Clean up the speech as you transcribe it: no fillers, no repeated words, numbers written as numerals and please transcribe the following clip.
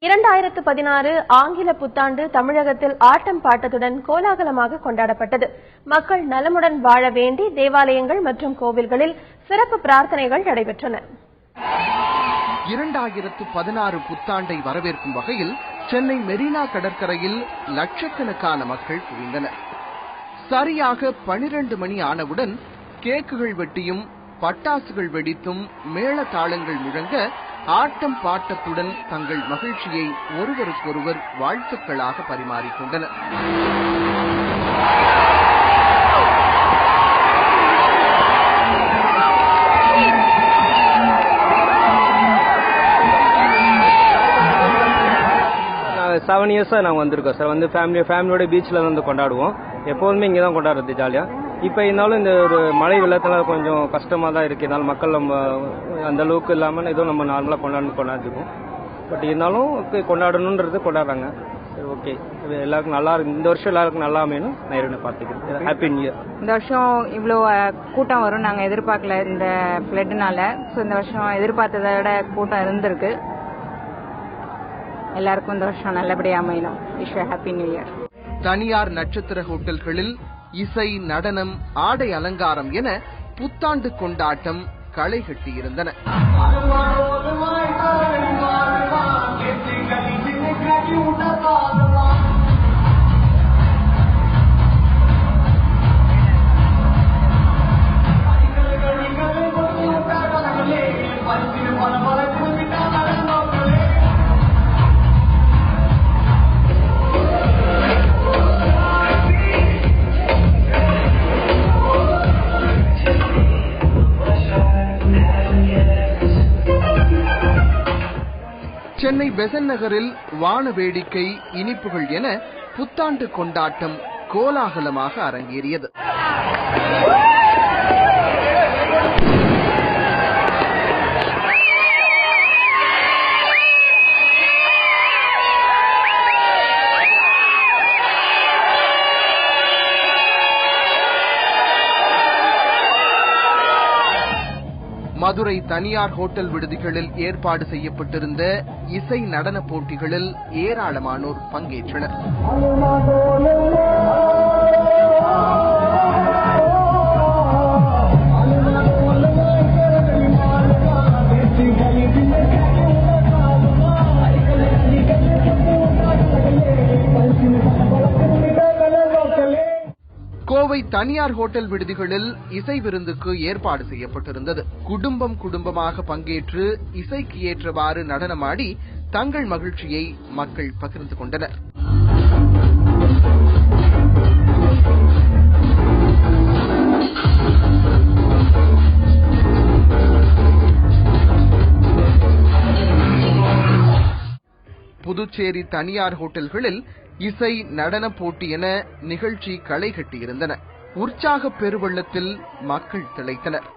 2016 ஆங்கில புத்தாண்டு தமிழகத்தில் ஆட்டம் பாட்டத்துடன் கோலாகலமாக கொண்டாடப்பட்டது. மக்கள் நலமுடன் வாழ வேண்டி தேவாலயங்கள் மற்றும் கோவில்களில் சிறப்பு பிரார்த்தனைகள் நடைபெற்றன. 2016 புத்தாண்டை வரவேற்கும் வகையில் சென்னை மெரினா கடற்கரையில் லட்சக்கணக்கான மக்கள் குவிந்தனர். சரியாக 12 மணி ஆனவுடன் கேக்குகள் வெட்டியும் பட்டாசுகள் வெடித்தும் மேளதாளங்கள் முழங்க ஆட்டம் பாட்டத்துடன் தங்கள் மகிழ்ச்சியை ஒருவருக்கொருவர் வாழ்த்துக்களாக பரிமாறிக்கொண்டனர். செவன் இயர்ஸா நாங்கள் வந்திருக்கோம் சார். ஃபேமிலியோட பீச்சில் வந்து கொண்டாடுவோம். எப்போதுமே இங்கே தான் கொண்டாடுறது ஜாலியாக. இப்போ இருந்தாலும் இந்த ஒரு மழை வெள்ளத்தில் கொஞ்சம் கஷ்டமாக தான் இருக்குது. இதனால் மக்கள் நம்ம அந்த அளவுக்கு இல்லாமல் ஏதோ நம்ம நார்மலாக கொண்டாடிருக்கோம். பட் இருந்தாலும் கொண்டாடணுன்றது கொண்டாடுறாங்க. சரி, ஓகே, எல்லாருக்கும் நல்லா இருக்கு. இந்த வருஷம் எல்லாருக்கும் நல்லா அமையணும் நான் இருந்து பார்த்துக்கிறேன். Happy new year. இந்த வருஷம் இவ்வளோ கூட்டம் வரும் நாங்கள் எதிர்பார்க்கல இந்த ஃப்ளட்னால. ஸோ இந்த வருஷம் எதிர்பார்த்ததை விட கூட்டம் இருந்திருக்கு. எல்லாருக்கும் இந்த வருஷம் நல்லபடியாக அமையணும். Wish happy new year. தனியார் நட்சத்திர ஹோட்டல்களில் இசை, நடனம், ஆடை அலங்காரம் என புத்தாண்டு கொண்டாட்டம் களை கட்டியிருந்தன. சென்னை பெசன்ட் நகரில் வான வேடிக்கை, இனிப்புகள் என புத்தாண்டு கொண்டாட்டம் கோலாகலமாக அரங்கேறியது. மதுரை தனியார் ஹோட்டல் விடுதிகளில் ஏற்பாடு செய்யப்பட்டிருந்த இசை நடன போட்டிகளில் ஏராளமானோர் பங்கேற்றனர். கோவை தனியார் ஹோட்டல் விடுதிகளில் இசை விருந்துக்கு ஏற்பாடு செய்யப்பட்டிருந்தது. குடும்பமாக பங்கேற்று இசைக்கு ஏற்றவாறு நடனமாடி தங்கள் மகிழ்ச்சியை மக்கள் பகிர்ந்து கொண்டனர். புதுச்சேரி தனியார் ஹோட்டல்களில் இசை, நடன போட்டி என நிகழ்ச்சி களை கட்டியிருந்தன. உற்சாக பெருவெள்ளத்தில் மக்கள் திளைத்தனர்.